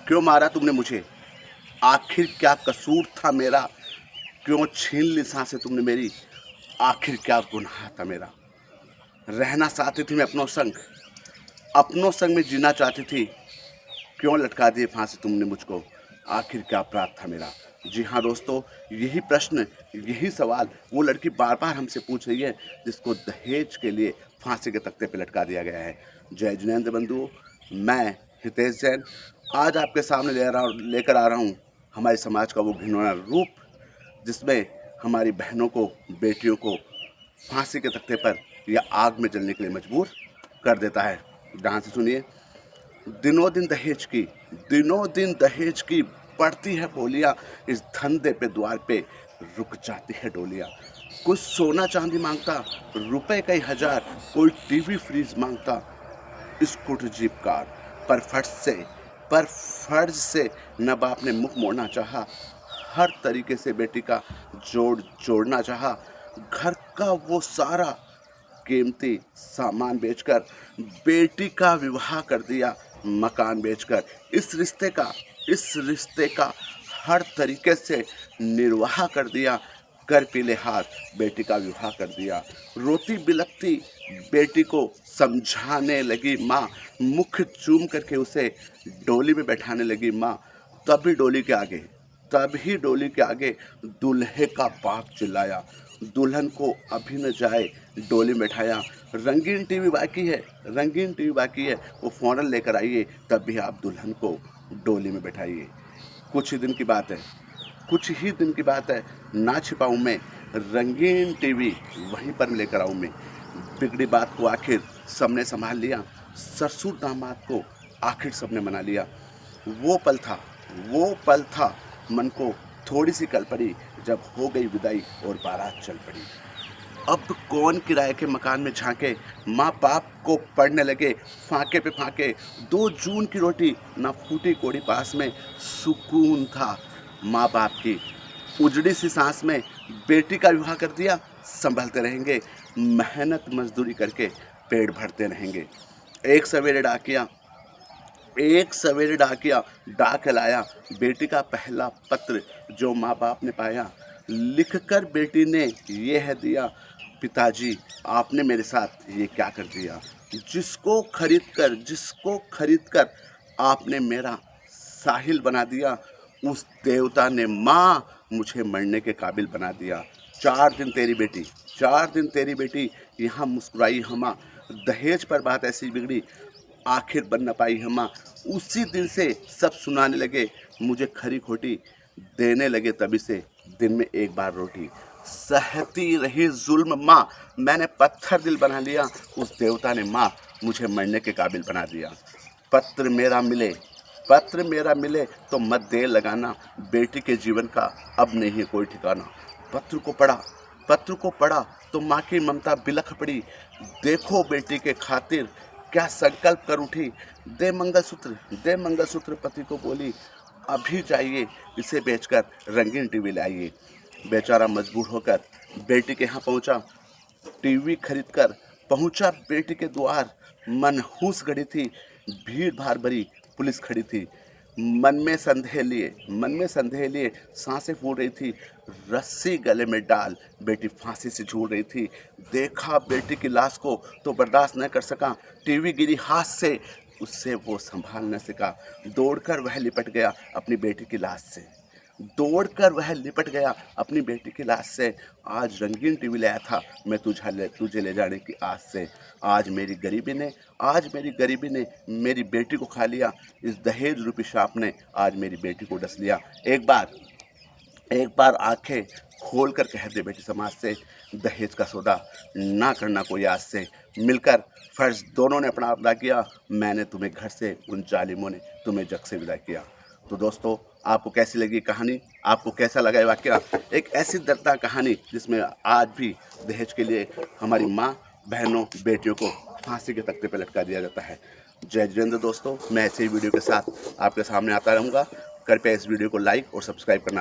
क्यों मारा तुमने मुझे? आखिर क्या कसूर था मेरा? क्यों छीन ली सांसें तुमने मेरी? आखिर क्या गुनाह था मेरा? रहना चाहती थी मैं अपनों संग में जीना चाहती थी। क्यों लटका दिए फांसी तुमने मुझको? आखिर क्या अपराध था मेरा? जी हाँ दोस्तों, यही प्रश्न, यही सवाल वो लड़की बार बार हमसे पूछ रही है जिसको दहेज के लिए फांसी के तख्ते पे लटका दिया गया है। जय जिनेंद्र बंधुओं, मैं हितेश जैन आज आपके सामने लेकर आ रहा हूँ हमारे समाज का वो घिनौना रूप जिसमें हमारी बहनों को, बेटियों को फांसी के तख्ते पर या आग में जलने के लिए मजबूर कर देता है। ध्यान से सुनिए। दिनों दिन दहेज की बढ़ती है बोलियां। इस धंधे पे द्वार पे रुक जाती है डोलियां। कोई सोना चांदी मांगता, रुपए कई हजार, कोई टीवी फ्रीज मांगता, स्कूटर जीप कार। पर फर्ज से न बाप ने मुख मोड़ना चाहा। हर तरीके से बेटी का जोड़ना चाहा। घर का वो सारा कीमती सामान बेचकर बेटी का विवाह कर दिया, मकान बेचकर। इस रिश्ते का हर तरीके से निर्वाह कर दिया। कर पीले हाथ बेटी का विवाह कर दिया। रोती बिलखती बेटी को समझाने लगी माँ। मुख चूम करके उसे डोली में बैठाने लगी माँ। तभी डोली के आगे दूल्हे का बाप चिल्लाया। दुल्हन को अभी न जाए डोली में बैठाया। रंगीन टीवी बाकी है, वो फ़ौरन लेकर आइए, तब भी आप दुल्हन को डोली में बैठाइए। कुछ ही दिन की बात है, ना छिपाऊं मैं, रंगीन टीवी वहीं पर लेकर आऊं मैं। बिगड़ी बात को आखिर सबने संभाल लिया। ससुर दामाद को आखिर सबने मना लिया। वो पल था मन को थोड़ी सी कल पड़ी, जब हो गई विदाई और बारात चल पड़ी। अब कौन किराए के मकान में झांके, माँ बाप को पढ़ने लगे फाके पे फाके। 2 जून की रोटी ना फूटी कोड़ी पास में। सुकून था माँ बाप की उजड़ी सी सांस में। बेटी का विवाह कर दिया, संभलते रहेंगे, मेहनत मजदूरी करके पेट भरते रहेंगे। एक सवेरे डाक लाया बेटी का पहला पत्र जो माँ बाप ने पाया। लिखकर बेटी ने ये है दिया, पिताजी आपने मेरे साथ ये क्या कर दिया। जिसको खरीद कर आपने मेरा साहिल बना दिया। उस देवता ने माँ मुझे मरने के काबिल बना दिया। 4 दिन तेरी बेटी यहाँ मुस्कुराई हमा। दहेज पर बात ऐसी बिगड़ी, आखिर बन न पाई हमा। उसी दिन से सब सुनाने लगे मुझे खरी खोटी। देने लगे तभी से दिन में एक बार रोटी। सहती रही जुल्म माँ, मैंने पत्थर दिल बना लिया। उस देवता ने माँ मुझे मरने के काबिल बना दिया। पत्र मेरा मिले तो मत देर लगाना। बेटी के जीवन का अब नहीं है कोई ठिकाना। पत्र को पढ़ा तो माँ की ममता बिलख पड़ी। देखो बेटी के खातिर क्या संकल्प कर उठी। दे मंगलसूत्र पति को बोली। अभी जाइए इसे बेचकर रंगीन टीवी लाइए। बेचारा मजबूर होकर बेटी के यहाँ पहुँचा। टीवी खरीद कर पहुँचा बेटी के द्वार। मनहूस घड़ी थी, भीड़ भाड़ भरी पुलिस खड़ी थी। मन में संदेह लिए सांसें फूल रही थी। रस्सी गले में डाल बेटी फांसी से झूल रही थी। देखा बेटी की लाश को तो बर्दाश्त न कर सका। टीवी गिरी हाथ से, उससे वो संभाल न सका। दौड़कर वह लिपट गया अपनी बेटी की लाश से। आज रंगीन टीवी लाया था मैं तुझे ले जाने की आस से। आज मेरी गरीबी ने मेरी बेटी को खा लिया। इस दहेज रूपी सांप ने आज मेरी बेटी को डस लिया। एक बार आंखें खोल कर कह दे बेटी समाज से, दहेज का सौदा ना करना कोई आज से। मिलकर फर्ज दोनों ने अपना अदा किया। मैंने तुम्हें घर से, उन जालिमों ने तुम्हें जग से विदा किया। तो दोस्तों, आपको कैसी लगी कहानी? आपको कैसा लगा ये वाकया? एक ऐसी दर्दनाक कहानी जिसमें आज भी दहेज के लिए हमारी माँ, बहनों, बेटियों को फांसी के तख्ते पर लटका दिया जाता है। जय जिनेंद्र दोस्तों, मैं ऐसे ही वीडियो के साथ आपके सामने आता रहूँगा। कृपया इस वीडियो को लाइक और सब्सक्राइब करना